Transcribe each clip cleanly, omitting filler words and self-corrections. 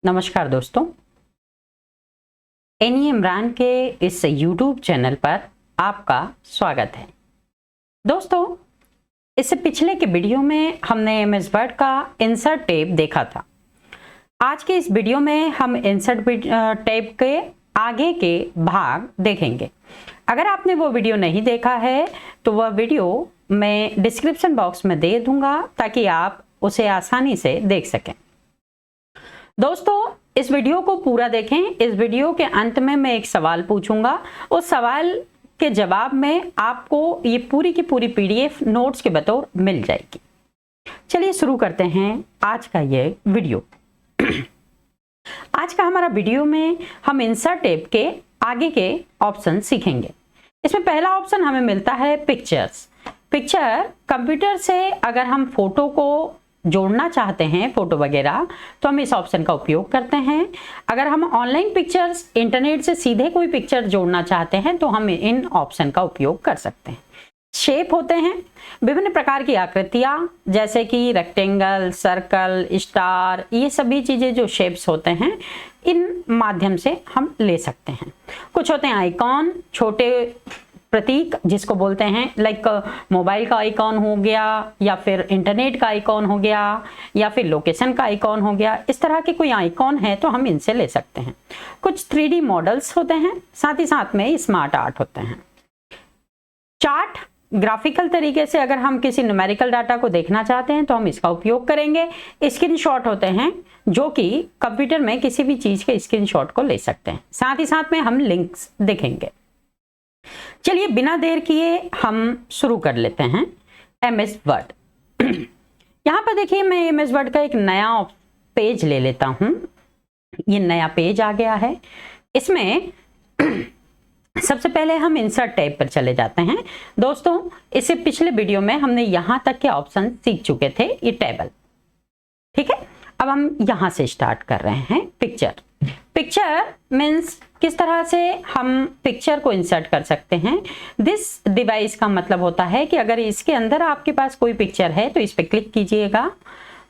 नमस्कार दोस्तों, एनी इमरान के इस YouTube चैनल पर आपका स्वागत है। दोस्तों, इससे पिछले के वीडियो में हमने MS वर्ड का इंसर्ट टैब देखा था। आज के इस वीडियो में हम इंसर्ट टैब के आगे के भाग देखेंगे। अगर आपने वो वीडियो नहीं देखा है तो वह वीडियो मैं डिस्क्रिप्शन बॉक्स में दे दूंगा ताकि आप उसे आसानी से देख सकें। दोस्तों, इस वीडियो को पूरा देखें। इस वीडियो के अंत में मैं एक सवाल पूछूंगा। उस सवाल के जवाब में आपको ये पूरी की पूरी PDF नोट्स के बतौर मिल जाएगी। चलिए शुरू करते हैं आज का ये वीडियो। आज का हमारा वीडियो में हम इंसर्ट टैब के आगे के ऑप्शन सीखेंगे। इसमें पहला ऑप्शन हमें मिलता है पिक्चर्स। पिक्चर कंप्यूटर से अगर हम फोटो को जोड़ना चाहते हैं, फोटो वगैरह, तो हम इस ऑप्शन का उपयोग करते हैं। अगर हम ऑनलाइन पिक्चर्स इंटरनेट से सीधे कोई पिक्चर जोड़ना चाहते हैं तो हम इन ऑप्शन का उपयोग कर सकते हैं। शेप होते हैं, विभिन्न प्रकार की आकृतियां जैसे कि रेक्टेंगल, सर्कल, स्टार, ये सभी चीजें जो शेप्स होते हैं इन माध्यम से हम ले सकते हैं। कुछ होते हैं आइकॉन, छोटे प्रतीक जिसको बोलते हैं, लाइक मोबाइल का आइकॉन हो गया या फिर इंटरनेट का आइकॉन हो गया या फिर लोकेशन का आइकॉन हो गया। इस तरह के कोई आइकॉन है तो हम इनसे ले सकते हैं। कुछ 3D मॉडल्स होते हैं, साथ ही साथ में स्मार्ट आर्ट होते हैं। चार्ट, ग्राफिकल तरीके से अगर हम किसी न्यूमेरिकल डाटा को देखना चाहते हैं तो हम इसका उपयोग करेंगे। स्क्रीनशॉट होते हैं जो कि कंप्यूटर में किसी भी चीज के स्क्रीनशॉट को ले सकते हैं। साथ ही साथ में हम लिंक्स देखेंगे। चलिए बिना देर किए हम शुरू कर लेते हैं MS वर्ड। यहाँ पर देखिए, मैं MS वर्ड का एक नया पेज ले लेता हूं। ये नया पेज आ गया है। इसमें सबसे पहले हम इंसर्ट टैब पर चले जाते हैं। दोस्तों, इससे पिछले वीडियो में हमने यहां तक के ऑप्शन सीख चुके थे, ये टेबल, ठीक है। अब हम यहां से स्टार्ट कर रहे हैं। पिक्चर मीन्स किस तरह से हम पिक्चर को इंसर्ट कर सकते हैं। दिस डिवाइस का मतलब होता है कि अगर इसके अंदर आपके पास कोई पिक्चर है तो इस पर क्लिक कीजिएगा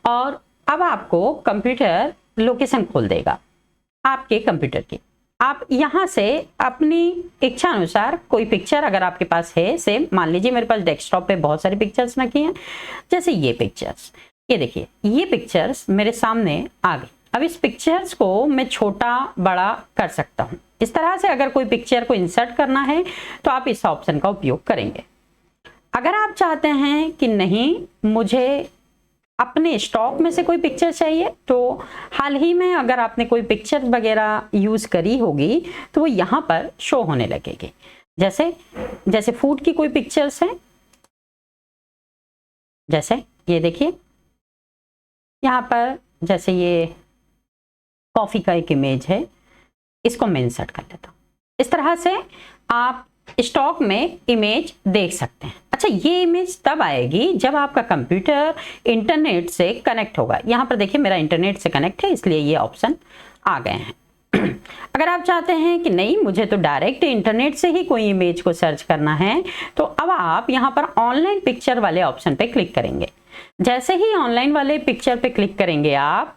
और अब आपको कंप्यूटर लोकेशन खोल देगा आपके कंप्यूटर की। आप यहाँ से अपनी इच्छा अनुसार कोई पिक्चर अगर आपके पास है, सेम मान लीजिए मेरे पास डेस्कटॉप पे बहुत सारी पिक्चर्स रखी हैं, जैसे ये पिक्चर्स, ये देखिए ये पिक्चर्स मेरे सामने आ गई। अब इस पिक्चर्स को मैं छोटा बड़ा कर सकता हूं। इस तरह से अगर कोई पिक्चर को इंसर्ट करना है तो आप इस ऑप्शन का उपयोग करेंगे। अगर आप चाहते हैं कि नहीं, मुझे अपने स्टॉक में से कोई पिक्चर चाहिए, तो हाल ही में अगर आपने कोई पिक्चर वगैरह यूज करी होगी तो वो यहाँ पर शो होने लगेगी। जैसे फूड की कोई पिक्चर्स हैं, जैसे ये देखिए यहाँ पर, जैसे ये कॉफी का एक इमेज है, इसको मैं इंसर्ट कर लेता हूँ। इस तरह से आप स्टॉक में इमेज देख सकते हैं। अच्छा, ये इमेज तब आएगी जब आपका कंप्यूटर इंटरनेट से कनेक्ट होगा। यहाँ पर देखिए मेरा इंटरनेट से कनेक्ट है, इसलिए ये ऑप्शन आ गए हैं। अगर आप चाहते हैं कि नहीं, मुझे तो डायरेक्ट इंटरनेट से ही कोई इमेज को सर्च करना है, तो अब आप यहाँ पर ऑनलाइन पिक्चर वाले ऑप्शन पे क्लिक करेंगे। जैसे ही ऑनलाइन वाले पिक्चर पे क्लिक करेंगे आप,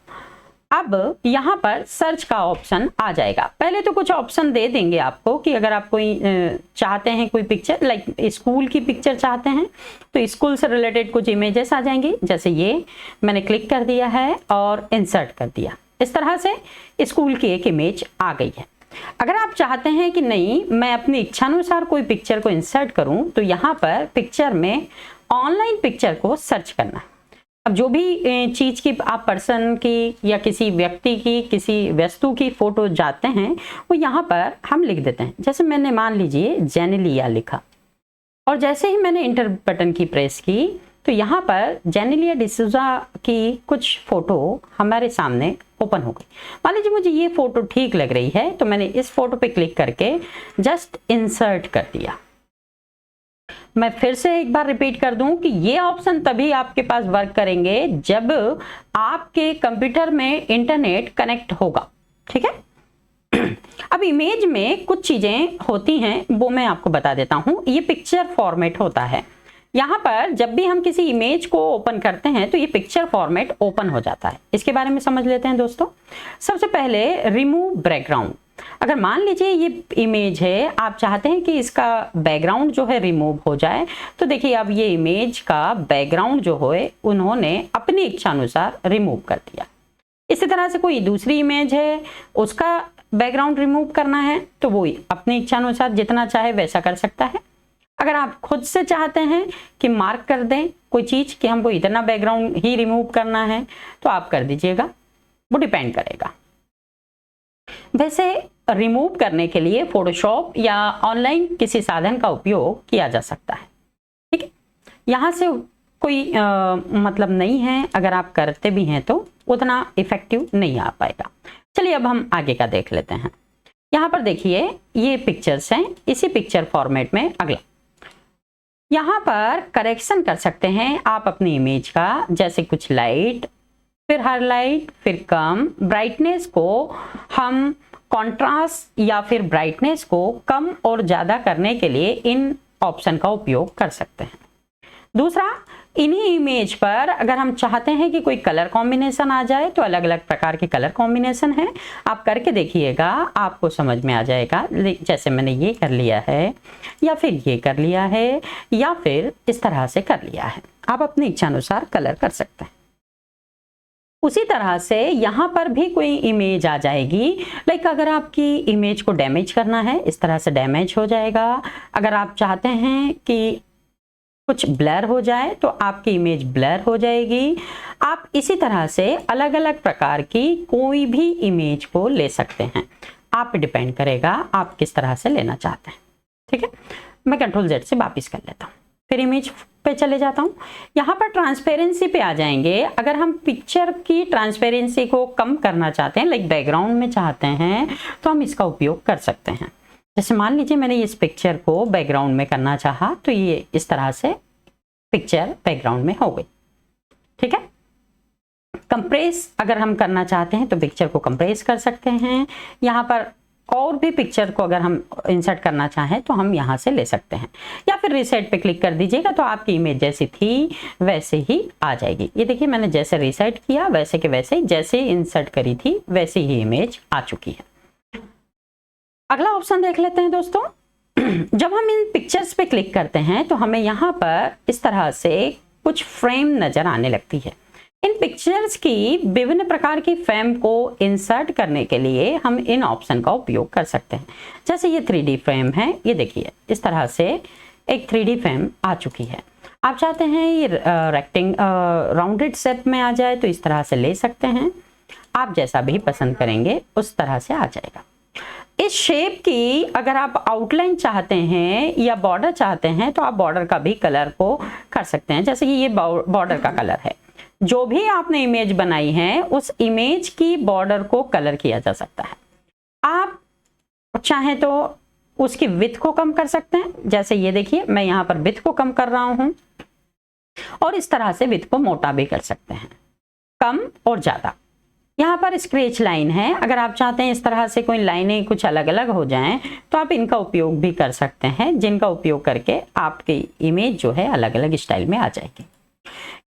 अब यहाँ पर सर्च का ऑप्शन आ जाएगा। पहले तो कुछ ऑप्शन दे देंगे आपको कि अगर आप कोई चाहते हैं कोई पिक्चर, लाइक स्कूल की पिक्चर चाहते हैं तो स्कूल से रिलेटेड कुछ इमेजेस आ जाएंगी। जैसे ये मैंने क्लिक कर दिया है और इंसर्ट कर दिया। इस तरह से स्कूल की एक इमेज आ गई है। अगर आप चाहते हैं कि नहीं, मैं अपनी इच्छानुसार कोई पिक्चर को इंसर्ट करूं, तो यहाँ पर पिक्चर में ऑनलाइन पिक्चर को सर्च करना। अब जो भी चीज की आप पर्सन की या किसी व्यक्ति की, किसी वस्तु की फोटो जाते हैं, वो यहाँ पर हम लिख देते हैं। जैसे मैंने मान लीजिए जेनेलिया लिखा और जैसे ही मैंने इंटर बटन की प्रेस की तो यहाँ पर जेनेलिया डिसूजा की कुछ फोटो हमारे सामने ओपन हो गई। मान लीजिए मुझे ये फोटो ठीक लग रही है तो मैंने इस फोटो पे क्लिक करके जस्ट इंसर्ट कर दिया। मैं फिर से एक बार रिपीट कर दूं कि ये ऑप्शन तभी आपके पास वर्क करेंगे जब आपके कंप्यूटर में इंटरनेट कनेक्ट होगा, ठीक है। अब इमेज में कुछ चीजें होती हैं, वो मैं आपको बता देता हूं। ये पिक्चर फॉर्मेट होता है। यहाँ पर जब भी हम किसी इमेज को ओपन करते हैं तो ये पिक्चर फॉर्मेट ओपन हो जाता है। इसके बारे में समझ लेते हैं दोस्तों। सबसे पहले रिमूव बैकग्राउंड। अगर मान लीजिए ये इमेज है, आप चाहते हैं कि इसका बैकग्राउंड जो है रिमूव हो जाए, तो देखिए अब ये इमेज का बैकग्राउंड जो है उन्होंने अपनी इच्छा अनुसार रिमूव कर दिया। इसी तरह से कोई दूसरी इमेज है, उसका बैकग्राउंड रिमूव करना है तो वो अपनी इच्छा अनुसार जितना चाहे वैसा कर सकता है। अगर आप खुद से चाहते हैं कि मार्क कर दें कोई चीज कि हमको इतना बैकग्राउंड ही रिमूव करना है तो आप कर दीजिएगा, वो डिपेंड करेगा। वैसे रिमूव करने के लिए फोटोशॉप या ऑनलाइन किसी साधन का उपयोग किया जा सकता है। ठीक है, यहाँ से कोई मतलब नहीं है, अगर आप करते भी हैं तो उतना इफेक्टिव नहीं आ पाएगा। चलिए अब हम आगे का देख लेते हैं। यहाँ पर देखिए ये पिक्चर्स हैं, इसी पिक्चर फॉर्मेट में अगला यहाँ पर करेक्शन कर सकते हैं आप अपनी इमेज का, जैसे कुछ लाइट, फिर हाईलाइट, फिर कम ब्राइटनेस को हम कॉन्ट्रास्ट या फिर ब्राइटनेस को कम और ज़्यादा करने के लिए इन ऑप्शन का उपयोग कर सकते हैं। दूसरा, इन्हीं इमेज पर अगर हम चाहते हैं कि कोई कलर कॉम्बिनेशन आ जाए तो अलग अलग प्रकार के कलर कॉम्बिनेशन है, आप करके देखिएगा, आपको समझ में आ जाएगा। जैसे मैंने ये कर लिया है या फिर ये कर लिया है या फिर इस तरह से कर लिया है, आप अपनी इच्छा अनुसार कलर कर सकते हैं। उसी तरह से यहाँ पर भी कोई इमेज आ जाएगी, लाइक अगर आपकी इमेज को डैमेज करना है इस तरह से डैमेज हो जाएगा। अगर आप चाहते हैं कि कुछ ब्लर हो जाए तो आपकी इमेज ब्लर हो जाएगी। आप इसी तरह से अलग अलग प्रकार की कोई भी इमेज को ले सकते हैं, आप पे डिपेंड करेगा आप किस तरह से लेना चाहते हैं। ठीक है, मैं कंट्रोल Z से वापिस कर लेता हूँ, फिर इमेज पे चले जाता हूँ। यहाँ पर ट्रांसपेरेंसी पे आ जाएंगे। अगर हम पिक्चर की ट्रांसपेरेंसी को कम करना चाहते हैं, लाइक बैकग्राउंड में चाहते हैं, तो हम इसका उपयोग कर सकते हैं। जैसे मान लीजिए मैंने इस पिक्चर को बैकग्राउंड में करना चाहा तो ये इस तरह से पिक्चर बैकग्राउंड में हो गई। ठीक है, कंप्रेस अगर हम करना चाहते हैं तो पिक्चर को कंप्रेस कर सकते हैं। यहाँ पर और भी पिक्चर को अगर हम इंसर्ट करना चाहें तो हम यहाँ से ले सकते हैं, या फिर रीसेट पे क्लिक कर दीजिएगा तो आपकी इमेज जैसी थी वैसे ही आ जाएगी। ये देखिए मैंने जैसे रीसेट किया वैसे के वैसे ही, जैसे इंसर्ट करी थी वैसे ही इमेज आ चुकी है। अगला ऑप्शन देख लेते हैं दोस्तों। जब हम इन पिक्चर्स पे क्लिक करते हैं तो हमें यहाँ पर इस तरह से कुछ फ्रेम नजर आने लगती है। इन पिक्चर्स की विभिन्न प्रकार की फ्रेम को इंसर्ट करने के लिए हम इन ऑप्शन का उपयोग कर सकते हैं। जैसे ये 3D फ्रेम है, ये देखिए इस तरह से एक 3D फ्रेम आ चुकी है। आप चाहते हैं ये राउंडेड शेप में आ जाए तो इस तरह से ले सकते हैं, आप जैसा भी पसंद करेंगे उस तरह से आ जाएगा। इस शेप की अगर आप आउटलाइन चाहते हैं या बॉर्डर चाहते हैं तो आप बॉर्डर का भी कलर को कर सकते हैं। जैसे कि ये बॉर्डर का कलर है, जो भी आपने इमेज बनाई है उस इमेज की बॉर्डर को कलर किया जा सकता है। आप चाहें तो उसकी विड्थ को कम कर सकते हैं, जैसे ये देखिए मैं यहाँ पर विड्थ को कम कर रहा हूँ, और इस तरह से विड्थ को मोटा भी कर सकते हैं, कम और ज्यादा। यहाँ पर स्क्रैच लाइन है, अगर आप चाहते हैं इस तरह से कोई लाइनें कुछ अलग अलग हो जाएं तो आप इनका उपयोग भी कर सकते हैं, जिनका उपयोग करके आपकी इमेज जो है अलग अलग स्टाइल में आ जाएगी।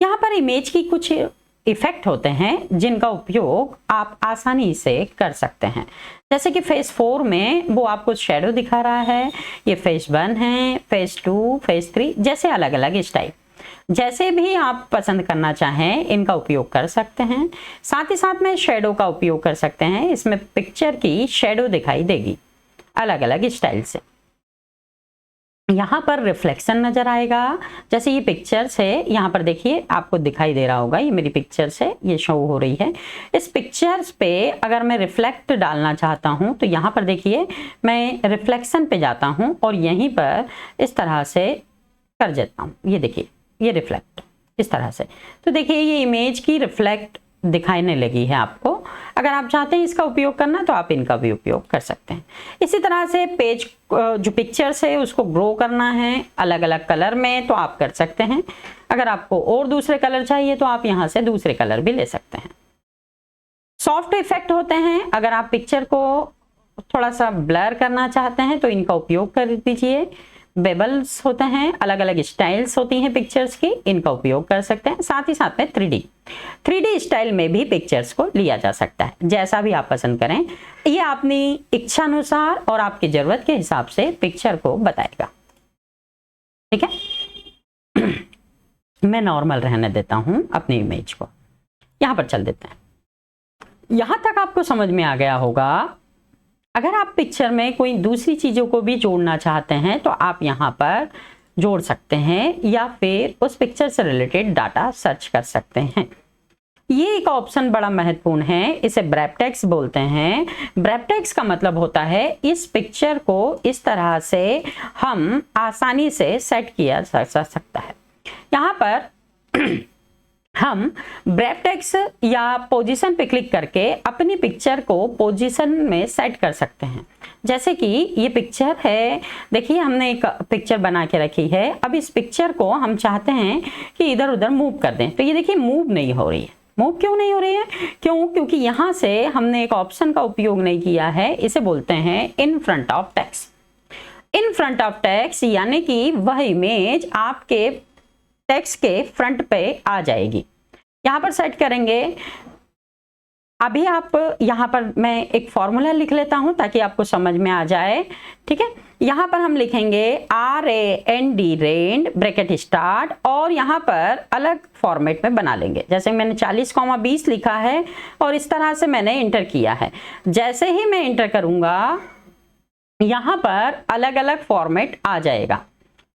यहाँ पर इमेज की कुछ इफेक्ट होते हैं जिनका उपयोग आप आसानी से कर सकते हैं। जैसे कि फेज 4 में वो आपको शेडो दिखा रहा है, ये फेज 1 है, फेज 2, फेज 3, जैसे अलग अलग स्टाइल जैसे भी आप पसंद करना चाहें इनका उपयोग कर सकते हैं। साथ ही साथ में शेडो का उपयोग कर सकते हैं, इसमें पिक्चर की शेडो दिखाई देगी अलग अलग स्टाइल से। यहाँ पर रिफ्लेक्शन नजर आएगा, जैसे ये पिक्चर्स है, यहाँ पर देखिए आपको दिखाई दे रहा होगा, ये मेरी पिक्चर्स है, ये शो हो रही है। इस पिक्चर्स पे अगर मैं रिफ्लेक्ट डालना चाहता हूँ तो यहाँ पर देखिए मैं रिफ्लेक्शन पे जाता हूँ और यहीं पर इस तरह से कर देता हूँ। ये देखिए ये रिफ्लेक्ट इस तरह से, तो देखिए ये इमेज की रिफ्लेक्ट दिखाने लगी है आपको। अगर आप चाहते हैं इसका उपयोग करना तो आप इनका भी उपयोग कर सकते हैं। इसी तरह से पेज जो पिक्चर्स है उसको ग्रो करना है अलग अलग कलर में तो आप कर सकते हैं। अगर आपको और दूसरे कलर चाहिए तो आप यहाँ से दूसरे कलर भी ले सकते हैं। सॉफ्ट इफेक्ट होते हैं, अगर आप पिक्चर को थोड़ा सा ब्लर करना चाहते हैं तो इनका उपयोग कर दीजिए। बेबल्स होते हैं, अलग अलग स्टाइल्स होती हैं पिक्चर्स की, इनका उपयोग कर सकते हैं। साथ ही साथ में 3D स्टाइल में भी पिक्चर्स को लिया जा सकता है, जैसा भी आप पसंद करें। ये अपनी इच्छा अनुसार और आपकी जरूरत के हिसाब से पिक्चर को बताएगा। ठीक है, मैं नॉर्मल रहने देता हूं अपनी इमेज को, यहां पर चल देते हैं। यहां तक आपको समझ में आ गया होगा। अगर आप पिक्चर में कोई दूसरी चीजों को भी जोड़ना चाहते हैं तो आप यहां पर जोड़ सकते हैं, या फिर उस पिक्चर से रिलेटेड डाटा सर्च कर सकते हैं। ये एक ऑप्शन बड़ा महत्वपूर्ण है, इसे ब्रेप टेक्स्ट बोलते हैं। ब्रेप टेक्स्ट का मतलब होता है इस पिक्चर को इस तरह से हम आसानी से सेट किया जा सकता है। यहाँ पर हम ब्रेप टेक्स्ट या पोजीशन पे क्लिक करके अपनी पिक्चर को पोजीशन में सेट कर सकते हैं। जैसे कि ये पिक्चर है, देखिए हमने एक पिक्चर बना के रखी है। अब इस पिक्चर को हम चाहते हैं कि इधर उधर मूव कर दें, तो ये देखिए मूव नहीं हो रही है। मूव क्यों नहीं हो रही है? क्योंकि यहाँ से हमने एक ऑप्शन का उपयोग नहीं किया है, इसे बोलते हैं in front of text. In front of text यानी कि वह इमेज आपके टेक्स्ट के फ्रंट पे आ जाएगी। यहाँ पर सेट करेंगे। अभी आप यहाँ पर मैं एक फॉर्मूला लिख लेता हूँ ताकि आपको समझ में आ जाए। ठीक है, यहाँ पर हम लिखेंगे RAND रेंड ब्रैकेट स्टार्ट, और यहाँ पर अलग फॉर्मेट में बना लेंगे। जैसे मैंने 40,20 लिखा है और इस तरह से मैंने इंटर किया है। जैसे ही मैं इंटर करूँगा यहाँ पर अलग अलग फॉर्मेट आ जाएगा।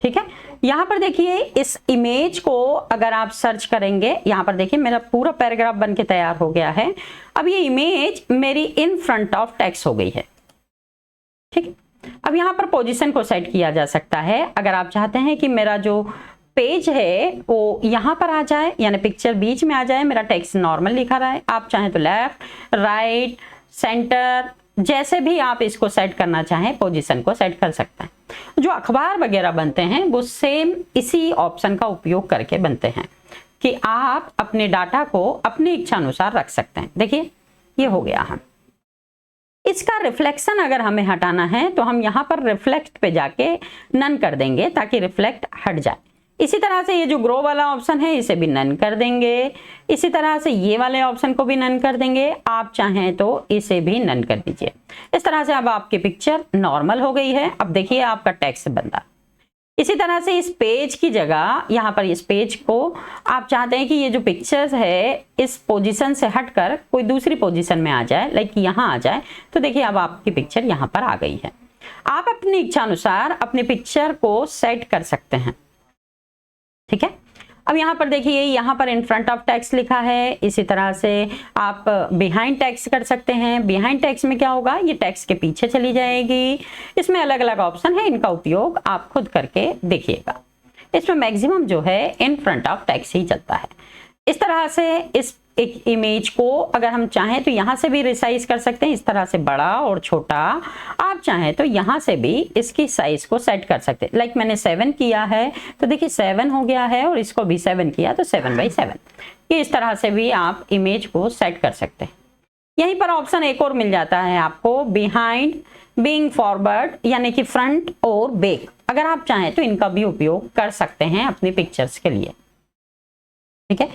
ठीक है, यहाँ पर देखिए इस इमेज को अगर आप सर्च करेंगे, यहाँ पर देखिए मेरा पूरा पैराग्राफ बन के तैयार हो गया है। अब ये इमेज मेरी इन फ्रंट ऑफ टेक्स्ट हो गई है। ठीक है, अब यहाँ पर पोजीशन को सेट किया जा सकता है। अगर आप चाहते हैं कि मेरा जो पेज है वो यहाँ पर आ जाए, यानी पिक्चर बीच में आ जाए, मेरा टेक्स्ट नॉर्मल लिखा रहा है, आप चाहें तो लेफ्ट, राइट, सेंटर, जैसे भी आप इसको सेट करना चाहें पोजीशन को सेट कर सकते हैं। जो अखबार वगैरह बनते हैं वो सेम इसी ऑप्शन का उपयोग करके बनते हैं कि आप अपने डाटा को अपनी इच्छा अनुसार रख सकते हैं। देखिए ये हो गया। हम इसका रिफ्लेक्शन अगर हमें हटाना है तो हम यहाँ पर रिफ्लेक्ट पे जाके नन कर देंगे ताकि रिफ्लेक्ट हट जाए। इसी तरह से ये जो ग्रो वाला ऑप्शन है इसे भी नन कर देंगे। इसी तरह से ये वाले ऑप्शन को भी नन कर देंगे। आप चाहें तो इसे भी नन कर दीजिए। इस तरह से अब आपकी पिक्चर नॉर्मल हो गई है। अब देखिए आपका टेक्स्ट बनता। इसी तरह से इस पेज की जगह यहाँ पर इस पेज को आप चाहते हैं कि ये जो पिक्चर्स है इस पोजीशन से हटकर कोई दूसरी पोजीशन में आ जाए, लाइक यहाँ आ जाए, तो देखिए अब आपकी पिक्चर यहाँ पर आ गई है। आप अपनी इच्छा अनुसार अपनी पिक्चर को सेट कर सकते हैं। ठीक है, अब यहाँ पर देखिए यहाँ पर इन फ्रंट ऑफ टेक्स्ट लिखा है। इसी तरह से आप बिहाइंड टेक्स्ट कर सकते हैं। बिहाइंड टेक्स्ट में क्या होगा, ये टेक्स्ट के पीछे चली जाएगी। इसमें अलग अलग ऑप्शन है, इनका उपयोग आप खुद करके देखिएगा। इसमें मैक्सिमम जो है इन फ्रंट ऑफ टेक्स्ट ही चलता है। इस तरह से इस एक इमेज को अगर हम चाहें तो यहाँ से भी रिसाइज कर सकते हैं, इस तरह से बड़ा और छोटा। आप चाहें तो यहाँ से भी इसकी साइज को सेट कर सकते हैं। लाइक मैंने 7 किया है तो देखिए 7 हो गया है, और इसको भी 7 किया तो 7/7। ये इस तरह से भी आप इमेज को सेट कर सकते हैं। यहीं पर ऑप्शन एक और मिल जाता है आपको, बिहाइंड, बीइंग फॉरवर्ड, यानी कि फ्रंट और बैक। अगर आप चाहें तो इनका भी उपयोग कर सकते हैं अपनी पिक्चर्स के लिए। ठीक है,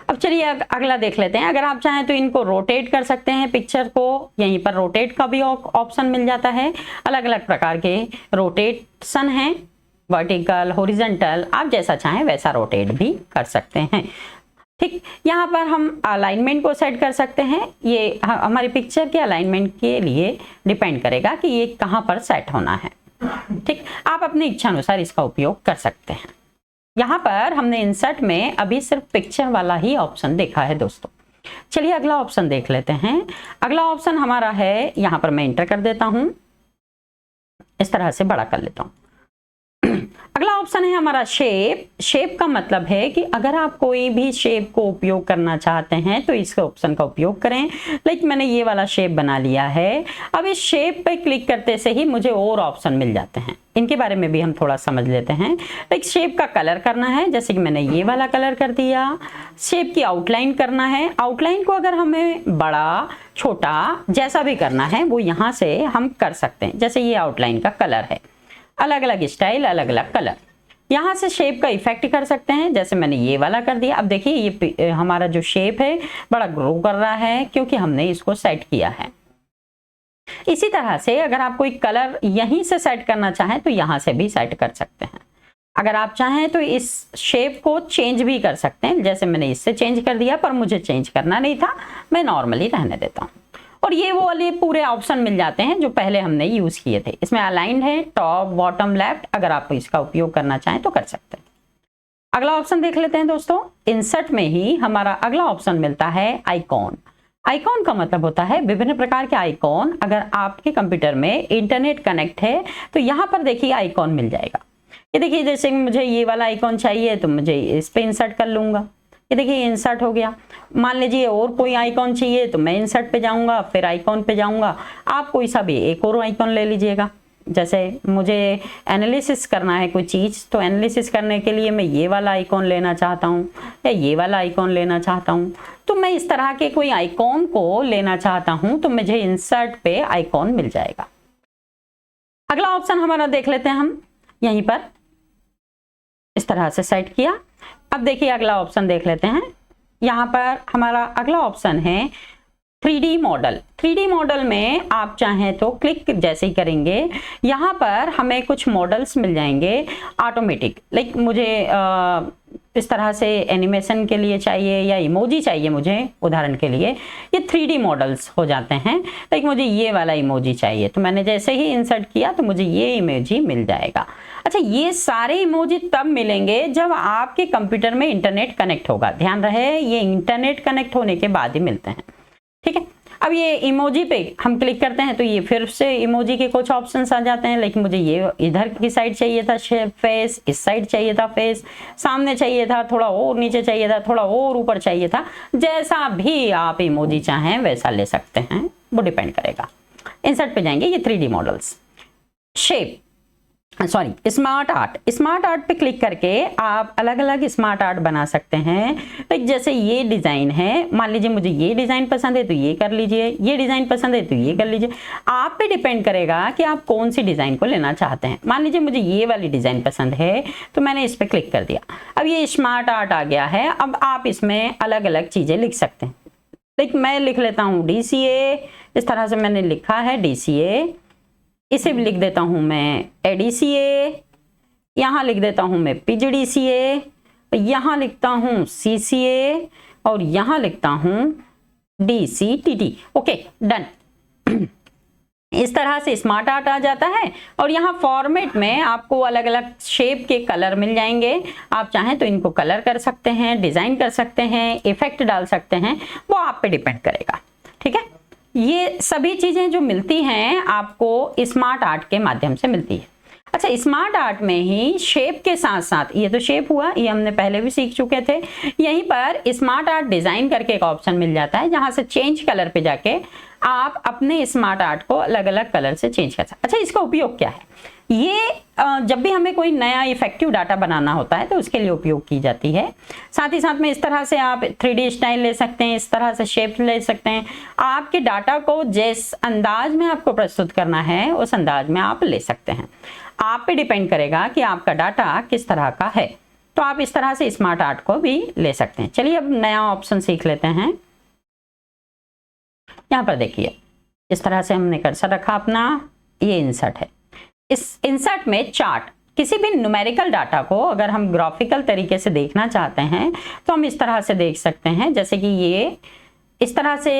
अब चलिए अगला देख लेते हैं। अगर आप चाहें तो इनको रोटेट कर सकते हैं पिक्चर को। यहीं पर रोटेट का भी ऑप्शन मिल जाता है। अलग अलग प्रकार के रोटेशन हैं, वर्टिकल, हॉरिजॉन्टल, आप जैसा चाहें वैसा रोटेट भी कर सकते हैं। ठीक, यहाँ पर हम अलाइनमेंट को सेट कर सकते हैं। ये हमारी पिक्चर के अलाइनमेंट के लिए डिपेंड करेगा कि ये कहाँ पर सेट होना है। ठीक, आप अपनी इच्छा अनुसार इसका उपयोग कर सकते हैं। यहाँ पर हमने इंसर्ट में अभी सिर्फ पिक्चर वाला ही ऑप्शन देखा है दोस्तों। चलिए अगला ऑप्शन देख लेते हैं। अगला ऑप्शन हमारा है, यहाँ पर मैं इंटर कर देता हूँ, इस तरह से बड़ा कर लेता हूँ। अगला ऑप्शन है हमारा शेप। शेप का मतलब है कि अगर आप कोई भी शेप को उपयोग करना चाहते हैं तो इस ऑप्शन का उपयोग करें। लाइक मैंने ये वाला शेप बना लिया है। अब इस शेप पे क्लिक करते से ही मुझे और ऑप्शन मिल जाते हैं, इनके बारे में भी हम थोड़ा समझ लेते हैं। लाइक शेप का कलर करना है, जैसे कि मैंने ये वाला कलर कर दिया। शेप की आउटलाइन करना है। आउटलाइन को अगर हमें बड़ा, छोटा, जैसा भी करना है वो यहाँ से हम कर सकते हैं। जैसे ये आउटलाइन का कलर है। अलग अलग स्टाइल, अलग अलग कलर। यहाँ से शेप का इफेक्ट कर सकते हैं, जैसे मैंने ये वाला कर दिया। अब देखिए ये हमारा जो शेप है बड़ा ग्रो कर रहा है क्योंकि हमने इसको सेट किया है। इसी तरह से अगर आप कोई कलर यहीं से सेट करना चाहें तो यहाँ से भी सेट कर सकते हैं। अगर आप चाहें तो इस शेप को चेंज भी कर सकते हैं, जैसे मैंने इससे चेंज कर दिया, पर मुझे चेंज करना नहीं था, मैं नॉर्मली रहने देता हूँ। और ये वो वाले पूरे ऑप्शन मिल जाते हैं जो पहले हमने यूज किए थे। इसमें अलाइंड है, टॉप, बॉटम, लेफ्ट, अगर आप इसका उपयोग करना चाहें तो कर सकते हैं। अगला ऑप्शन देख लेते हैं दोस्तों। इंसर्ट में ही हमारा अगला ऑप्शन मिलता है आइकॉन। आइकॉन का मतलब होता है विभिन्न प्रकार के आइकॉन। अगर आपके कंप्यूटर में इंटरनेट कनेक्ट है तो यहाँ पर देखिए आइकॉन मिल जाएगा। ये देखिए जैसे मुझे ये वाला आइकॉन चाहिए तो मुझे इस पे इंसर्ट कर लूंगा। ये देखिए इंसर्ट हो गया। मान लीजिए और कोई आइकॉन चाहिए तो मैं इंसर्ट पे जाऊंगा, फिर आइकॉन पे जाऊंगा। आप कोई सा भी एक और आइकॉन ले लीजिएगा। जैसे मुझे एनालिसिस करना है कोई चीज़, तो एनालिसिस करने के लिए मैं ये वाला आइकॉन लेना चाहता हूँ या ये वाला आइकॉन लेना चाहता हूँ, तो मैं इस तरह के कोई आइकॉन को लेना चाहता हूँ तो मुझे इंसर्ट पे आइकॉन मिल जाएगा। अगला ऑप्शन हमारा देख लेते हैं हम। यहीं पर इस तरह से सेट किया। अब देखिए अगला ऑप्शन देख लेते हैं। यहाँ पर हमारा अगला ऑप्शन है 3D मॉडल। 3D मॉडल में आप चाहें तो क्लिक जैसे ही करेंगे यहाँ पर हमें कुछ मॉडल्स मिल जाएंगे ऑटोमेटिक। लाइक मुझे इस तरह से एनिमेशन के लिए चाहिए या इमोजी चाहिए, मुझे उदाहरण के लिए ये 3D मॉडल्स हो जाते हैं। लाइक मुझे ये वाला इमोजी चाहिए तो मैंने जैसे ही इंसर्ट किया तो मुझे ये इमोजी मिल जाएगा। अच्छा, ये सारे इमोजी तब मिलेंगे जब आपके कंप्यूटर में इंटरनेट कनेक्ट होगा। ध्यान रहे ये इंटरनेट कनेक्ट होने के बाद ही मिलते हैं, ठीक है। अब ये इमोजी पे हम क्लिक करते हैं तो ये फिर से इमोजी के कुछ ऑप्शंस आ जाते हैं। लेकिन मुझे ये इधर की साइड चाहिए था फेस, इस साइड चाहिए था फेस, सामने चाहिए था, थोड़ा और नीचे चाहिए था, थोड़ा और ऊपर चाहिए था। जैसा भी आप इमोजी चाहें वैसा ले सकते हैं, वो डिपेंड करेगा। इंसर्ट पे जाएंगे, ये 3D models, shape, sorry smart art. Smart art पे क्लिक करके आप अलग अलग स्मार्ट आर्ट बना सकते हैं। लाइक जैसे ये डिज़ाइन है, मान लीजिए मुझे ये डिज़ाइन पसंद है तो ये कर लीजिए, ये डिज़ाइन पसंद है तो ये कर लीजिए। आप पे डिपेंड करेगा कि आप कौन सी डिज़ाइन को लेना चाहते हैं। मान लीजिए मुझे ये वाली डिज़ाइन पसंद है तो मैंने इस पर क्लिक कर दिया। अब ये स्मार्ट आर्ट आ गया है। अब आप इसमें अलग अलग चीज़ें लिख सकते हैं। लाइक मैं लिख लेता हूँ DCA, इस तरह से मैंने लिखा है DCA। इसे भी लिख देता हूं मैं ADCA, यहाँ लिख देता हूं मैं PGDCA, यहाँ लिखता हूं CCA और यहाँ लिखता हूं DCTT। Okay, done. इस तरह से स्मार्ट आर्ट आ जाता है और यहाँ फॉर्मेट में आपको अलग अलग शेप के कलर मिल जाएंगे। आप चाहें तो इनको कलर कर सकते हैं, डिज़ाइन कर सकते हैं, इफेक्ट डाल सकते हैं, वो आप पे डिपेंड करेगा, ठीक है। ये सभी चीज़ें जो मिलती हैं आपको स्मार्ट आर्ट के माध्यम से मिलती है। अच्छा, स्मार्ट आर्ट में ही शेप के साथ साथ, ये तो शेप हुआ, ये हमने पहले भी सीख चुके थे। यहीं पर स्मार्ट आर्ट डिज़ाइन करके एक ऑप्शन मिल जाता है जहाँ से चेंज कलर पे जाके आप अपने स्मार्ट आर्ट को अलग अलग कलर से चेंज कर सकते हैं। अच्छा, इसका उपयोग क्या है? ये जब भी हमें कोई नया इफेक्टिव डाटा बनाना होता है तो उसके लिए उपयोग की जाती है। साथ ही साथ में इस तरह से आप 3D स्टाइल ले सकते हैं, इस तरह से शेप ले सकते हैं। आपके डाटा को जिस अंदाज में आपको प्रस्तुत करना है उस अंदाज में आप ले सकते हैं। आप पे डिपेंड करेगा कि आपका डाटा किस तरह का है। तो आप इस तरह से स्मार्ट आर्ट को भी ले सकते हैं। चलिए अब नया ऑप्शन सीख लेते हैं। यहाँ पर देखिए इस तरह से हमने कर्सर रखा अपना, ये इंसर्ट है। इस इंसर्ट में चार्ट, किसी भी न्यूमेरिकल डाटा को अगर हम ग्राफिकल तरीके से देखना चाहते हैं तो हम इस तरह से देख सकते हैं। जैसे कि ये इस तरह से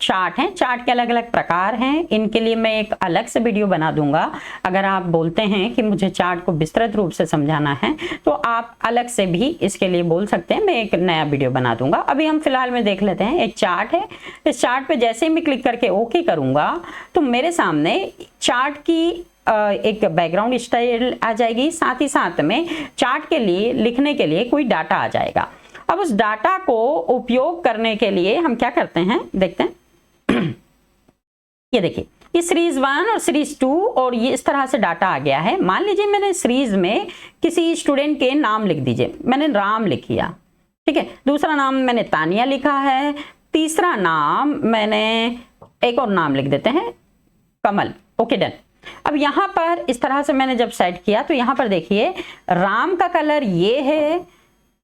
चार्ट हैं। चार्ट के अलग अलग प्रकार हैं, इनके लिए मैं एक अलग से वीडियो बना दूंगा। अगर आप बोलते हैं कि मुझे चार्ट को विस्तृत रूप से समझाना है तो आप अलग से भी इसके लिए बोल सकते हैं, मैं एक नया वीडियो बना दूंगा। अभी हम फिलहाल में देख लेते हैं। एक चार्ट है, इस चार्ट पे जैसे ही मैं क्लिक करके ओके करूंगा तो मेरे सामने चार्ट की एक बैकग्राउंड स्टाइल आ जाएगी। साथ ही साथ में चार्ट के लिए लिखने के लिए कोई डाटा आ जाएगा। अब उस डाटा को उपयोग करने के लिए हम क्या करते हैं, देखते हैं। ये देखिए, ये सीरीज 1 और सीरीज 2 और ये इस तरह से डाटा आ गया है। मान लीजिए मैंने सीरीज में किसी स्टूडेंट के नाम लिख दीजिए, मैंने राम लिख दिया, ठीक है। दूसरा नाम मैंने तानिया लिखा है। तीसरा नाम मैंने एक और नाम लिख देते हैं, कमल। Okay, done. अब यहाँ पर इस तरह से मैंने जब सेट किया तो यहाँ पर देखिए राम का कलर ये है,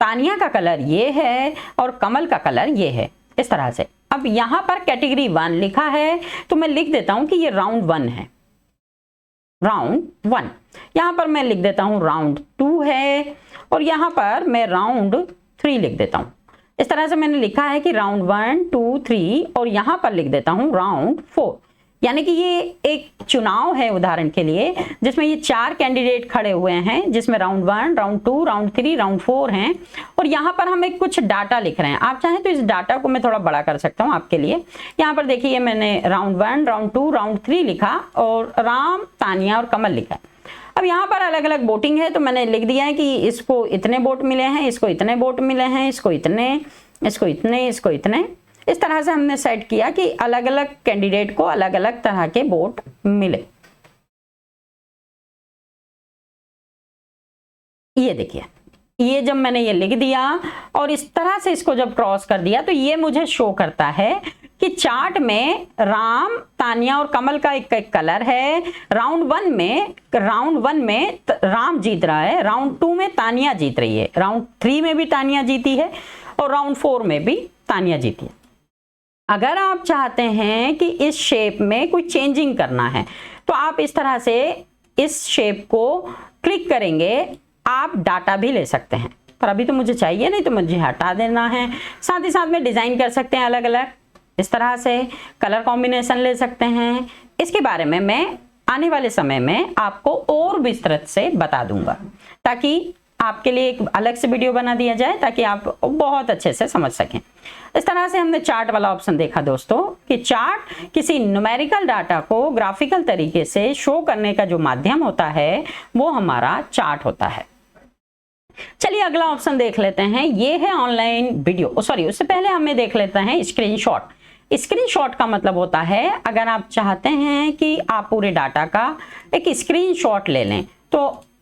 तानिया का कलर ये है और कमल का कलर ये है, इस तरह से। अब यहाँ पर कैटेगरी 1 लिखा है तो मैं लिख देता हूं कि ये राउंड 1 है, राउंड 1। यहाँ पर मैं लिख देता हूं राउंड 2 है और यहाँ पर मैं राउंड 3 लिख देता हूं। इस तरह से मैंने लिखा है कि राउंड 1 2 3 और यहाँ पर लिख देता हूं राउंड 4। यानी कि ये एक चुनाव है उदाहरण के लिए जिसमें ये 4 कैंडिडेट खड़े हुए हैं, जिसमें राउंड 1 राउंड 2 राउंड 3 राउंड 4 हैं और यहाँ पर हम एक कुछ डाटा लिख रहे हैं। आप चाहें तो इस डाटा को मैं थोड़ा बड़ा कर सकता हूँ आपके लिए। यहाँ पर देखिए मैंने राउंड 1 राउंड 2 राउंड 3 लिखा और राम, तानिया और कमल लिखा। अब यहाँ पर अलग अलग वोटिंग है तो मैंने लिख दिया है कि इसको इतने वोट मिले हैं, इसको इतने वोट मिले हैं, इसको इतने, इसको इतने, इसको इतने। इस तरह से हमने सेट किया कि अलग अलग कैंडिडेट को अलग अलग तरह के वोट मिले। ये देखिए, ये जब मैंने ये लिख दिया और इस तरह से इसको जब क्रॉस कर दिया तो ये मुझे शो करता है कि चार्ट में राम, तानिया और कमल का एक कलर है। राउंड 1 में राम जीत रहा है, राउंड 2 में तानिया जीत रही है, राउंड 3 में भी तानिया जीती है और राउंड 4 में भी तानिया जीती है। अगर आप चाहते हैं कि इस शेप में कोई चेंजिंग करना है तो आप इस तरह से इस शेप को क्लिक करेंगे, आप डाटा भी ले सकते हैं। पर अभी तो मुझे चाहिए नहीं तो मुझे हटा देना है। साथ ही साथ में डिजाइन कर सकते हैं अलग अलग, इस तरह से कलर कॉम्बिनेशन ले सकते हैं। इसके बारे में मैं आने वाले समय में आपको और विस्तृत से बता दूंगा ताकि आपके लिए एक अलग से वीडियो बना दिया जाए ताकि आप बहुत अच्छे से समझ सकें। इस तरह से हमने चार्ट वाला ऑप्शन देखा दोस्तों कि चार्ट किसी न्यूमेरिकल डाटा को ग्राफिकल तरीके से शो करने का जो माध्यम होता है वो हमारा चार्ट होता है। चलिए अगला ऑप्शन देख लेते हैं, ये है ऑनलाइन वीडियो। सॉरी, उससे पहले हमें देख लेते हैं स्क्रीनशॉट। स्क्रीनशॉट का मतलब होता है अगर आप चाहते हैं कि आप पूरे डाटा का एक स्क्रीनशॉट ले लें तो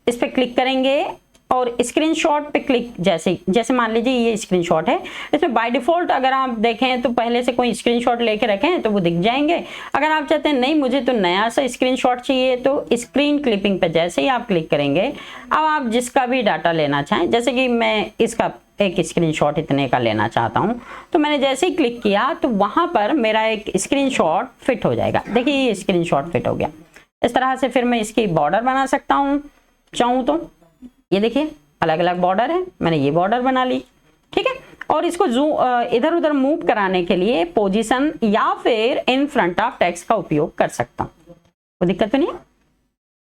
इस पर क्लिक करेंगे और स्क्रीनशॉट पे क्लिक, जैसे मान लीजिए ये स्क्रीनशॉट है। इसमें बाय डिफॉल्ट अगर आप देखें तो पहले से कोई स्क्रीनशॉट लेके रखें तो वो दिख जाएंगे। अगर आप चाहते हैं नहीं मुझे तो नया सा स्क्रीनशॉट चाहिए तो स्क्रीन क्लिपिंग पे जैसे ही आप क्लिक करेंगे, अब आप जिसका भी डाटा लेना चाहें, जैसे कि मैं इसका एक स्क्रीनशॉट इतने का लेना चाहता हूं तो मैंने जैसे ही क्लिक किया तो वहां पर मेरा एक स्क्रीनशॉट फिट हो जाएगा। देखिए ये स्क्रीनशॉट फिट हो गया। इस तरह से फिर मैं इसकी बॉर्डर बना सकता हूं चाहूं तो। ये देखिए अलग अलग बॉर्डर है, मैंने ये बॉर्डर बना ली, ठीक है। और इसको इधर उधर मूव कराने के लिए पोजीशन या फिर इन फ्रंट ऑफ टेक्स्ट का उपयोग कर सकता हूं, कोई दिक्कत तो नहीं है।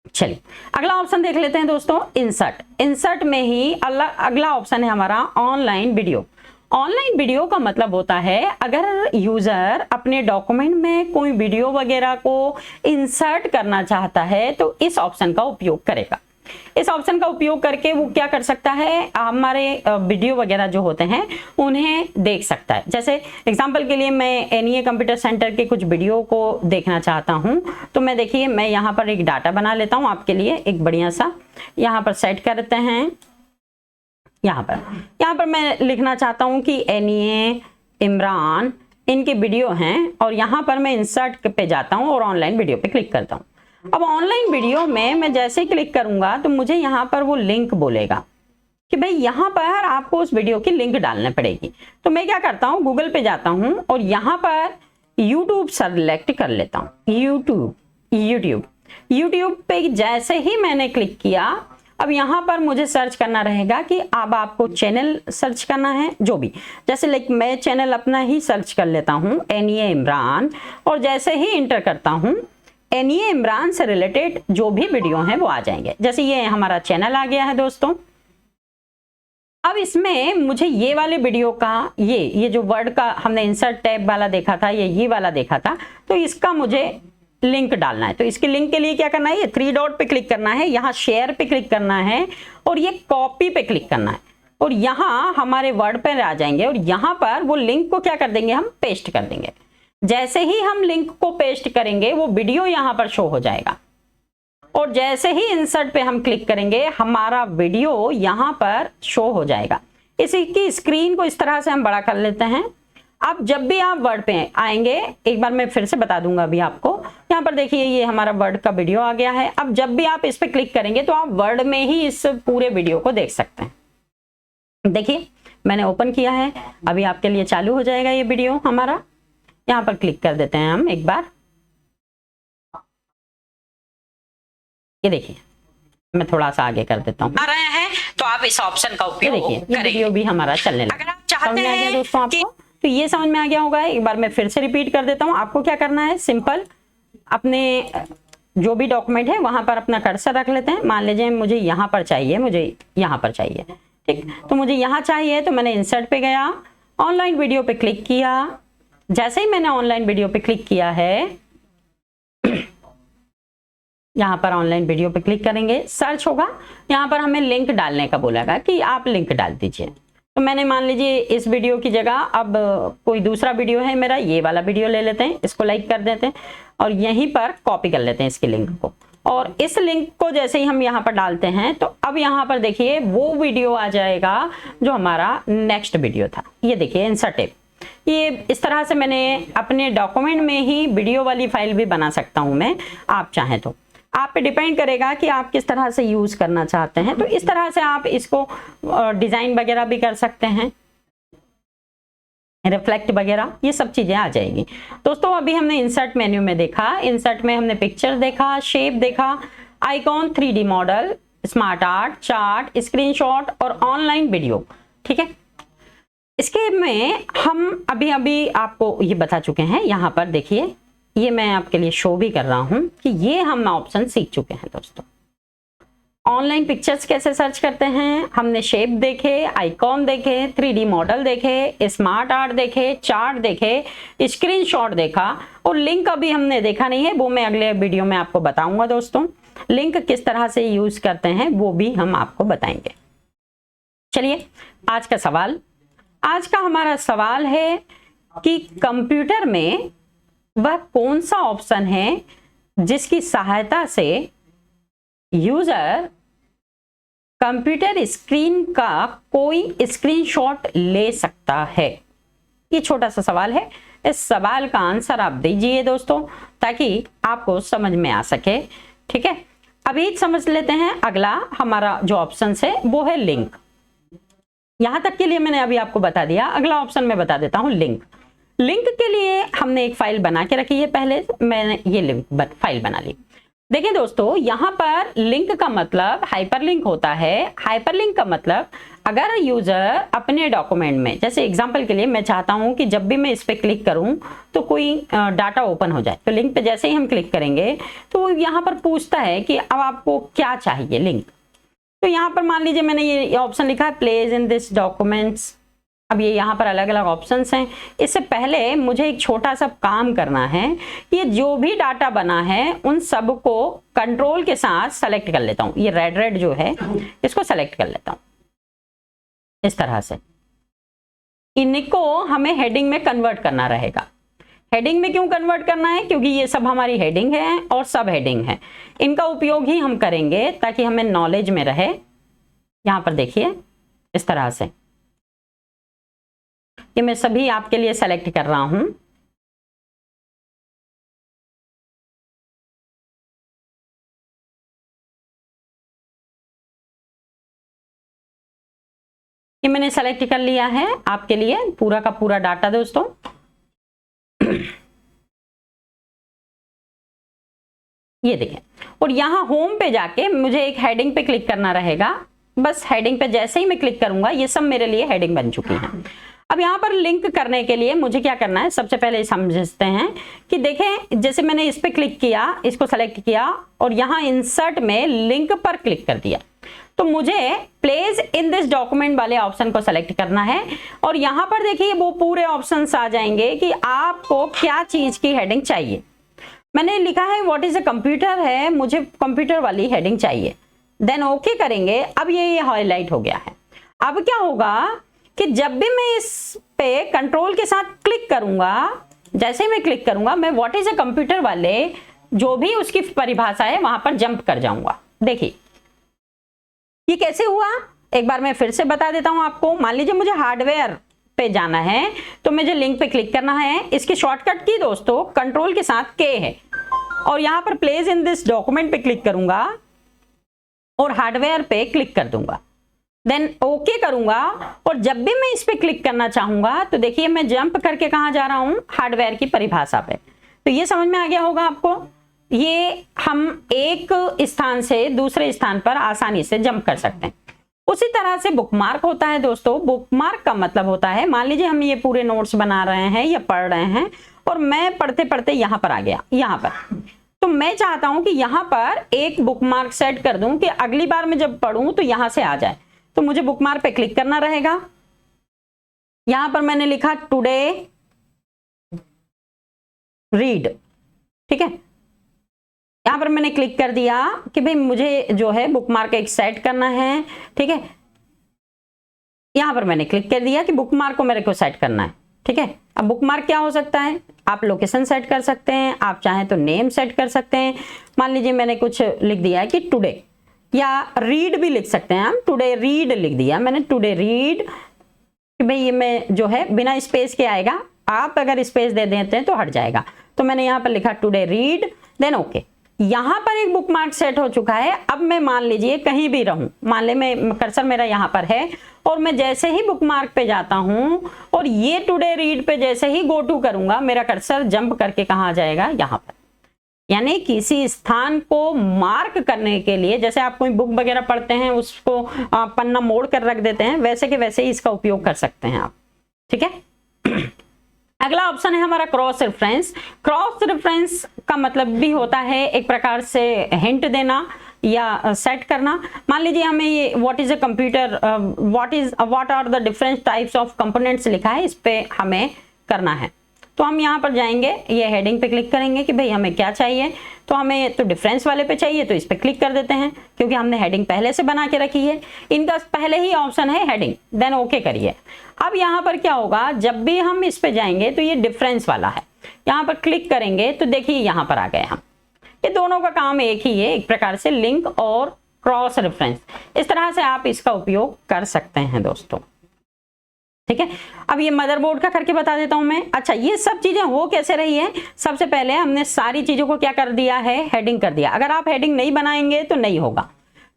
चलिए अगला ऑप्शन देख लेते हैं दोस्तों, इंसर्ट। इंसर्ट में ही अगला ऑप्शन है हमारा ऑनलाइन वीडियो। ऑनलाइन वीडियो का मतलब होता है अगर यूजर अपने डॉक्यूमेंट में कोई वीडियो वगैरह को इंसर्ट करना चाहता है तो इस ऑप्शन का उपयोग करेगा। इस ऑप्शन का उपयोग करके वो क्या कर सकता है, हमारे वीडियो वगैरह जो होते हैं उन्हें देख सकता है। जैसे एग्जांपल के लिए मैं एनईए कंप्यूटर सेंटर के कुछ वीडियो को देखना चाहता हूं तो मैं देखिए मैं यहाँ पर एक डाटा बना लेता हूं आपके लिए, एक बढ़िया सा यहाँ पर सेट करते हैं। यहाँ पर मैं लिखना चाहता हूं कि एनईए इमरान इनके वीडियो हैं और यहाँ पर मैं इंसर्ट पे जाता हूँ और ऑनलाइन वीडियो पे क्लिक करता हूँ। अब ऑनलाइन वीडियो में मैं जैसे ही क्लिक करूंगा तो मुझे यहाँ पर वो लिंक बोलेगा कि भाई यहाँ पर आपको उस वीडियो की लिंक डालना पड़ेगी। तो मैं क्या करता हूँ, गूगल पे जाता हूँ और यहाँ पर यूट्यूब सेलेक्ट कर लेता हूँ। यूट्यूब पे जैसे ही मैंने क्लिक किया अब यहाँ पर मुझे सर्च करना रहेगा कि अब आपको चैनल सर्च करना है जो भी, जैसे लाइक मैं चैनल अपना ही सर्च कर लेता हूँ एनईए इमरान और जैसे ही इंटर करता हूँ एनईए इमरान से रिलेटेड जो भी वीडियो हैं वो आ जाएंगे। जैसे ये हमारा चैनल आ गया है दोस्तों। अब इसमें मुझे ये वाले वीडियो का ये जो वर्ड का हमने इंसर्ट टैब वाला देखा था, ये वाला देखा था, तो इसका मुझे लिंक डालना है। तो इसके लिंक के लिए क्या करना है, ये 3 डॉट पे क्लिक करना है, यहाँ शेयर पे क्लिक करना है और ये कॉपी पे क्लिक करना है और यहाँ हमारे वर्ड पे आ जाएंगे और यहाँ पर वो लिंक को क्या कर देंगे, हम पेस्ट कर देंगे। जैसे ही हम लिंक को पेस्ट करेंगे वो वीडियो यहाँ पर शो हो जाएगा और जैसे ही इंसर्ट पे हम क्लिक करेंगे हमारा वीडियो यहाँ पर शो हो जाएगा। इसी की स्क्रीन को इस तरह से हम बड़ा कर लेते हैं। अब जब भी आप वर्ड पे आएंगे, एक बार मैं फिर से बता दूंगा अभी आपको, यहाँ यहाँ पर देखिए ये हमारा वर्ड का वीडियो आ गया है। अब जब भी आप इस पे क्लिक करेंगे तो आप वर्ड में ही इस पूरे वीडियो को देख सकते हैं। देखिए मैंने ओपन किया है, अभी आपके लिए चालू हो जाएगा ये वीडियो हमारा। यहाँ पर क्लिक कर देते हैं हम एक बार। ये देखिए मैं थोड़ा सा आगे कर देता हूँ। आ रहे हैं तो आप इस ऑप्शन का उपयोग देखिए ये वीडियो भी हमारा चलने लगा। अगर आप चाहते हैं दोस्तों आपको तो ये समझ में आ गया होगा। एक बार मैं फिर से रिपीट कर देता हूँ। आपको क्या करना है, सिंपल अपने जो भी डॉक्यूमेंट है वहां पर अपना कर्सर रख लेते हैं। मान लीजिए मुझे यहाँ पर चाहिए, मुझे यहाँ पर चाहिए, ठीक, तो मुझे यहाँ चाहिए तो मैंने इंसर्ट पे गया, ऑनलाइन वीडियो पे क्लिक किया। जैसे ही मैंने ऑनलाइन वीडियो पे क्लिक किया है, यहाँ पर ऑनलाइन वीडियो पे क्लिक करेंगे, सर्च होगा, यहाँ पर हमें लिंक डालने का बोलेगा कि आप लिंक डाल दीजिए। तो मैंने मान लीजिए इस वीडियो की जगह अब कोई दूसरा वीडियो है मेरा, ये वाला वीडियो ले लेते हैं, इसको लाइक कर देते हैं और यहीं पर कॉपी कर लेते हैं इसके लिंक को। और इस लिंक को जैसे ही हम यहाँ पर डालते हैं तो अब यहाँ पर देखिए वो वीडियो आ जाएगा जो हमारा नेक्स्ट वीडियो था। ये देखिए इंसर्ट टेप। ये इस तरह से मैंने अपने डॉक्यूमेंट में ही वीडियो वाली फाइल भी बना सकता हूँ मैं, आप चाहें तो। आप पे डिपेंड करेगा कि आप किस तरह से यूज करना चाहते हैं। तो इस तरह से आप इसको डिजाइन वगैरह भी कर सकते हैं, रिफ्लेक्ट वगैरह, ये सब चीजें आ जाएगी। दोस्तों अभी हमने इंसर्ट मेन्यू में देखा, इंसर्ट में हमने पिक्चर देखा, शेप देखा, icon, 3D model, smart art, chart, screenshot और ऑनलाइन वीडियो, ठीक है। इसके में हम अभी आपको ये बता चुके हैं। यहाँ पर देखिए ये मैं आपके लिए शो भी कर रहा हूं कि ये हम ऑप्शन सीख चुके हैं दोस्तों। ऑनलाइन पिक्चर्स कैसे सर्च करते हैं, हमने शेप देखे, आइकॉन देखे, 3D मॉडल देखे, स्मार्ट आर्ट देखे, चार्ट देखे, स्क्रीनशॉट देखा और लिंक अभी हमने देखा नहीं है, वो मैं अगले वीडियो में आपको बताऊंगा दोस्तों। लिंक किस तरह से यूज करते हैं वो भी हम आपको बताएंगे। चलिए आज का सवाल, आज का हमारा सवाल है कि कंप्यूटर में वह कौन सा ऑप्शन है जिसकी सहायता से यूजर कंप्यूटर स्क्रीन का कोई स्क्रीनशॉट ले सकता है। ये छोटा सा सवाल है, इस सवाल का आंसर आप दीजिए दोस्तों ताकि आपको समझ में आ सके, ठीक है। अभी समझ लेते हैं अगला हमारा जो ऑप्शन है वो है लिंक। यहां तक के लिए मैंने अभी आपको बता दिया, अगला ऑप्शन मैं बता देता हूं लिंक। लिंक के लिए हमने एक फाइल बना के रखी है, पहले मैंने ये लिंक फाइल बना ली। देखिए दोस्तों यहाँ पर लिंक का मतलब हाइपरलिंक होता है। हाइपरलिंक का मतलब अगर यूजर अपने डॉक्यूमेंट में, जैसे एग्जांपल के लिए मैं चाहता हूं कि जब भी मैं इस पे क्लिक करूं तो कोई डाटा ओपन हो जाए, तो लिंक पे जैसे ही हम क्लिक करेंगे तो यहाँ पर पूछता है कि अब आपको क्या चाहिए लिंक। तो यहाँ पर मान लीजिए मैंने ये ऑप्शन लिखा है प्लेस इन दिस डॉक्यूमेंट्स। अब ये यहाँ पर अलग अलग ऑप्शंस हैं। इससे पहले मुझे एक छोटा सा काम करना है, ये जो भी डाटा बना है उन सब को कंट्रोल के साथ सेलेक्ट कर लेता हूँ। ये रेड जो है इसको सेलेक्ट कर लेता हूँ इस तरह से। इनको हमें हेडिंग में कन्वर्ट करना रहेगा। हेडिंग में क्यों कन्वर्ट करना है, क्योंकि ये सब हमारी हेडिंग है और सब हेडिंग है, इनका उपयोग ही हम करेंगे ताकि हमें नॉलेज में रहे। यहाँ पर देखिए इस तरह से कि मैं सभी आपके लिए सेलेक्ट कर रहा हूं। ये मैंने सेलेक्ट कर लिया है आपके लिए पूरा का पूरा डाटा दोस्तों। ये देखें, और यहां होम पे जाके मुझे एक हेडिंग पे क्लिक करना रहेगा। बस हेडिंग पे जैसे ही मैं क्लिक करूंगा ये सब मेरे लिए हेडिंग बन चुकी है। अब यहाँ पर लिंक करने के लिए मुझे क्या करना है, सबसे पहले समझते हैं कि देखें जैसे मैंने इस पे क्लिक किया, इसको सेलेक्ट किया और यहाँ इंसर्ट में लिंक पर क्लिक कर दिया, तो मुझे प्लेस इन दिस डॉक्यूमेंट वाले ऑप्शन को सेलेक्ट करना है। और यहाँ पर देखिए वो पूरे ऑप्शंस आ जाएंगे कि आपको क्या चीज की हेडिंग चाहिए। मैंने लिखा है व्हाट इज अ कंप्यूटर है, मुझे कंप्यूटर वाली हेडिंग चाहिए। देन ओके करेंगे। अब ये हाईलाइट हो गया है। अब क्या होगा कि जब भी मैं इस पे कंट्रोल के साथ क्लिक करूंगा, जैसे ही मैं क्लिक करूंगा मैं व्हाट इज अ कंप्यूटर वाले जो भी उसकी परिभाषा है वहां पर जंप कर जाऊंगा। देखिए ये कैसे हुआ, एक बार मैं फिर से बता देता हूं आपको। मान लीजिए मुझे हार्डवेयर पे जाना है तो मुझे लिंक पे क्लिक करना है। इसकी शॉर्टकट की दोस्तों कंट्रोल के साथ के है। और यहाँ पर प्लेस इन दिस डॉक्यूमेंट पे क्लिक करूंगा और हार्डवेयर पे क्लिक कर दूंगा, देन ओके करूंगा। और जब भी मैं इस पे क्लिक करना चाहूंगा तो देखिए मैं जंप करके कहाँ जा रहा हूं, हार्डवेयर की परिभाषा पे। तो ये समझ में आ गया होगा आपको, ये हम एक स्थान से दूसरे स्थान पर आसानी से जंप कर सकते हैं। उसी तरह से बुकमार्क होता है दोस्तों। बुकमार्क का मतलब होता है, मान लीजिए हम ये पूरे नोट्स बना रहे हैं या पढ़ रहे हैं और मैं पढ़ते पढ़ते यहाँ पर आ गया, यहाँ पर, तो मैं चाहता हूं कि यहाँ पर एक बुकमार्क सेट कर दूं कि अगली बार मैं जब पढ़ूं तो यहां से आ जाए। तो मुझे बुकमार्क पे क्लिक करना रहेगा। यहां पर मैंने लिखा टुडे रीड, ठीक है। यहां पर मैंने क्लिक कर दिया कि भाई मुझे जो है बुकमार्क एक सेट करना है, ठीक है। यहां पर मैंने क्लिक कर दिया कि बुकमार्क को मेरे को सेट करना है, ठीक है। अब बुकमार्क क्या हो सकता है, आप लोकेशन सेट कर सकते हैं, आप चाहें तो नेम सेट कर सकते हैं। मान लीजिए मैंने कुछ लिख दिया है कि टुडे, या रीड भी लिख सकते हैं हम, टुडे रीड लिख दिया मैंने, टुडे रीड, कि भाई ये मैं जो है बिना स्पेस के आएगा, आप अगर स्पेस दे देते हैं तो हट जाएगा। तो मैंने यहाँ पर लिखा टुडे रीड, देन ओके। यहाँ पर एक बुकमार्क सेट हो चुका है। अब मैं मान लीजिए कहीं भी रहूं, मान ले मैं कर्सर मेरा यहाँ पर है और मैं जैसे ही बुकमार्क पे जाता हूं और ये टुडे रीड पे जैसे ही गो टू करूंगा, मेरा कर्सर जंप करके कहाँ आ जाएगा, यहाँ पर। यानी किसी स्थान को मार्क करने के लिए, जैसे आप कोई बुक वगैरह पढ़ते हैं उसको पन्ना मोड़ कर रख देते हैं, वैसे के वैसे ही इसका उपयोग कर सकते हैं आप, ठीक है। अगला ऑप्शन है हमारा क्रॉस रेफरेंस। क्रॉस रेफरेंस का मतलब भी होता है एक प्रकार से हिंट देना या सेट करना। मान लीजिए हमें ये what is a computer, what are the different types of components लिखा है, इस पे हमें करना है। तो हम यहाँ पर जाएंगे, ये हेडिंग पे क्लिक करेंगे कि भाई हमें क्या चाहिए। तो हमें तो डिफरेंस वाले पे चाहिए, तो इस पे क्लिक कर देते हैं क्योंकि हमने हेडिंग पहले से बना के रखी है। इनका पहले ही ऑप्शन है हेडिंग, देन ओके करिए। अब यहाँ पर क्या होगा, जब भी हम इस पे जाएंगे तो ये डिफरेंस वाला है, यहाँ पर क्लिक करेंगे तो देखिए यहाँ पर आ गए हम। ये दोनों का काम एक ही है, एक प्रकार से लिंक और क्रॉस रेफरेंस। इस तरह से आप इसका उपयोग कर सकते हैं दोस्तों, ठीक है। अब ये मदरबोर्ड का करके बता देता हूं मैं। अच्छा, ये सब चीजें हो कैसे रही है, सबसे पहले हमने सारी चीजों को क्या कर दिया है, हेडिंग कर दिया। अगर आप हेडिंग नहीं बनाएंगे तो नहीं होगा।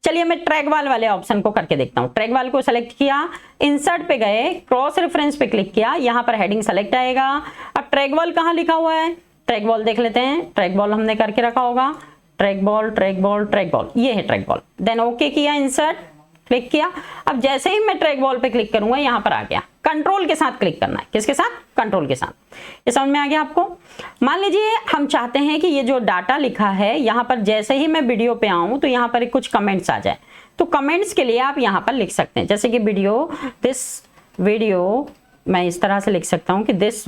चलिए मैं ट्रैकवाल वाले ऑप्शन को करके देखता हूं। ट्रैकवाल को सेलेक्ट किया, इंसर्ट पे गए, क्रॉस रेफरेंस पे क्लिक किया, यहाँ पर हेडिंग सेलेक्ट आएगा। अब ट्रैकवाल कहाँ लिखा हुआ है, ट्रैकबॉल देख लेते हैं। ट्रैकबॉल हमने करके रखा होगा, ट्रैकबॉल ट्रैकबॉल ट्रैकबॉल, ये है ट्रैकबॉल। देन ओके किया, इंसर्ट क्लिक किया। अब जैसे ही मैं ट्रैकबॉल पे क्लिक करूंगा यहाँ पर आ गया। कंट्रोल के साथ क्लिक करना है, किसके साथ, कंट्रोल के साथ। ये समझ में आ गया आपको। मान लीजिए हम चाहते हैं कि ये जो डाटा लिखा है यहाँ पर जैसे ही मैं वीडियो पे आऊं तो यहाँ पर कुछ कमेंट्स आ जाए। तो कमेंट्स के लिए आप यहाँ पर लिख सकते हैं, जैसे कि दिस वीडियो, मैं इस तरह से लिख सकता हूं कि this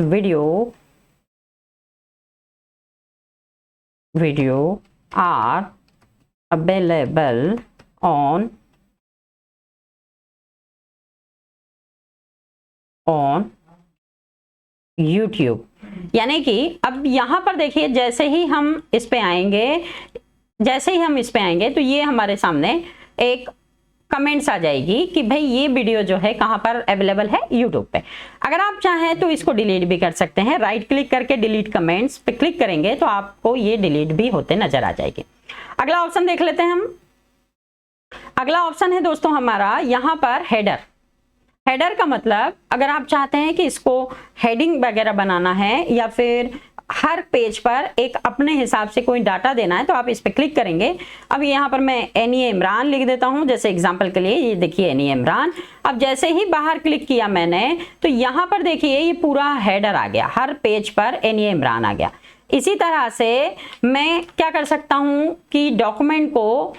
video are available on YouTube। यानी कि अब यहां पर देखिए जैसे ही हम इस पे आएंगे, तो ये हमारे सामने एक कमेंट्स आ जाएगी कि भाई ये वीडियो जो है कहां पर अवेलेबल है, YouTube पे। अगर आप चाहें तो इसको डिलीट भी कर सकते हैं, राइट क्लिक करके डिलीट कमेंट्स पे क्लिक करेंगे तो आपको ये डिलीट भी होते नजर आ जाएंगे। अगला ऑप्शन देख लेते हैं हम। अगला ऑप्शन है दोस्तों हमारा यहाँ पर हेडर। हेडर का मतलब, अगर आप चाहते हैं कि इसको हेडिंग वगैरह बनाना है या फिर हर पेज पर एक अपने हिसाब से कोई डाटा देना है, तो आप इस पे क्लिक करेंगे। अब यहाँ पर मैं एनी इमरान लिख देता हूँ, जैसे एग्जांपल के लिए। ये देखिए एनी इमरान। अब जैसे ही बाहर क्लिक किया मैंने तो यहाँ पर देखिए ये पूरा हेडर आ गया, हर पेज पर एनी इमरान आ गया। इसी तरह से मैं क्या कर सकता हूँ कि डॉक्यूमेंट को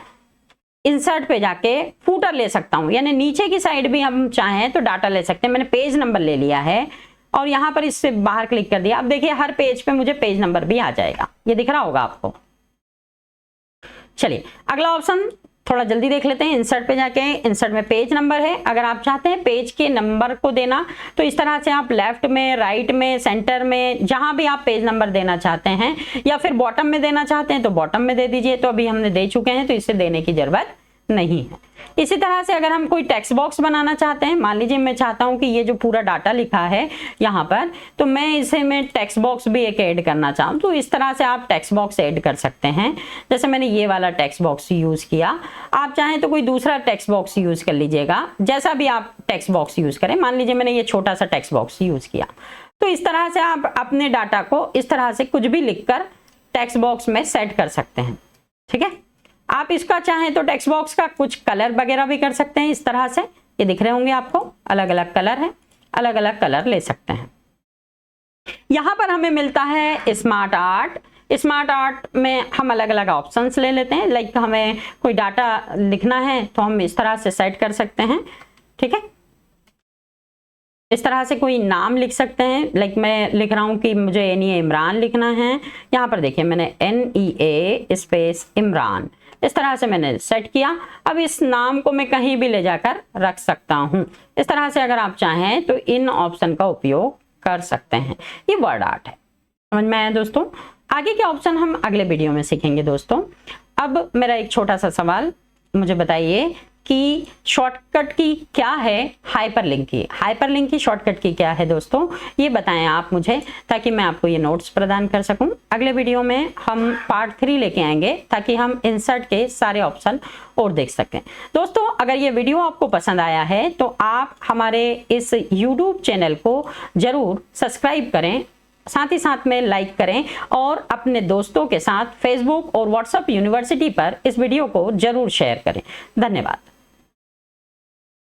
इंसर्ट पे जाके फूटर ले सकता हूं, यानी नीचे की साइड भी हम चाहें तो डाटा ले सकते हैं। मैंने पेज नंबर ले लिया है और यहां पर इससे बाहर क्लिक कर दिया। अब देखिए हर पेज पे मुझे पेज नंबर भी आ जाएगा, ये दिख रहा होगा आपको। चलिए अगला ऑप्शन थोड़ा जल्दी देख लेते हैं। इंसर्ट पे जाके इंसर्ट में पेज नंबर है। अगर आप चाहते हैं पेज के नंबर को देना तो इस तरह से आप लेफ्ट में, राइट में, सेंटर में, जहां भी आप पेज नंबर देना चाहते हैं, या फिर बॉटम में देना चाहते हैं तो बॉटम में दे दीजिए। तो अभी हमने दे चुके हैं तो इसे देने की जरूरत नहीं है। इसी तरह से अगर हम कोई टेक्स्ट बॉक्स बनाना चाहते हैं, मान लीजिए मैं चाहता हूं कि ये जो पूरा डाटा लिखा है यहाँ पर, तो मैं टेक्स्ट बॉक्स भी एक ऐड करना चाहूँ, तो इस तरह से आप टेक्स्ट बॉक्स ऐड कर सकते हैं। जैसे मैंने ये वाला टेक्स्ट बॉक्स यूज किया, आप चाहें तो कोई दूसरा टेक्स्ट बॉक्स यूज कर लीजिएगा, जैसा भी आप टेक्स्ट बॉक्स यूज करें। मान लीजिए मैंने ये छोटा सा टेक्स्ट बॉक्स यूज किया, तो इस तरह से आप अपने डाटा को इस तरह से कुछ भी लिखकर टेक्स्ट बॉक्स में सेट कर सकते हैं। ठीक है, आप इसका चाहें तो टेक्स्ट बॉक्स का कुछ कलर वगैरह भी कर सकते हैं। इस तरह से ये दिख रहे होंगे आपको, अलग अलग कलर है, अलग अलग कलर ले सकते हैं। यहां पर हमें मिलता है स्मार्ट आर्ट। स्मार्ट आर्ट में हम अलग अलग ऑप्शंस ले लेते हैं। लाइक हमें कोई डाटा लिखना है तो हम इस तरह से सेट कर सकते हैं। ठीक है, इस तरह से कोई नाम लिख सकते हैं। लाइक मैं लिख रहा हूं कि मुझे NEA इमरान लिखना है। यहाँ पर देखिए मैंने NEA स्पेस इमरान, इस तरह से मैंने सेट किया। अब इस नाम को मैं कहीं भी ले जाकर रख सकता हूं। इस तरह से अगर आप चाहें तो इन ऑप्शन का उपयोग कर सकते हैं। ये वर्ड आर्ट है। समझ में आया दोस्तों? आगे के ऑप्शन हम अगले वीडियो में सीखेंगे दोस्तों। अब मेरा एक छोटा सा सवाल, मुझे बताइए कि शॉर्टकट की क्या है हाइपरलिंक की। हाइपरलिंक की शॉर्टकट की क्या है दोस्तों, ये बताएं आप मुझे, ताकि मैं आपको ये नोट्स प्रदान कर सकूं। अगले वीडियो में हम पार्ट 3 लेके आएंगे, ताकि हम इंसर्ट के सारे ऑप्शन और देख सकें। दोस्तों अगर ये वीडियो आपको पसंद आया है तो आप हमारे इस यूट्यूब चैनल को जरूर सब्सक्राइब करें, साथ ही साथ में लाइक करें और अपने दोस्तों के साथ फेसबुक और व्हाट्सएप यूनिवर्सिटी पर इस वीडियो को जरूर शेयर करें। धन्यवाद।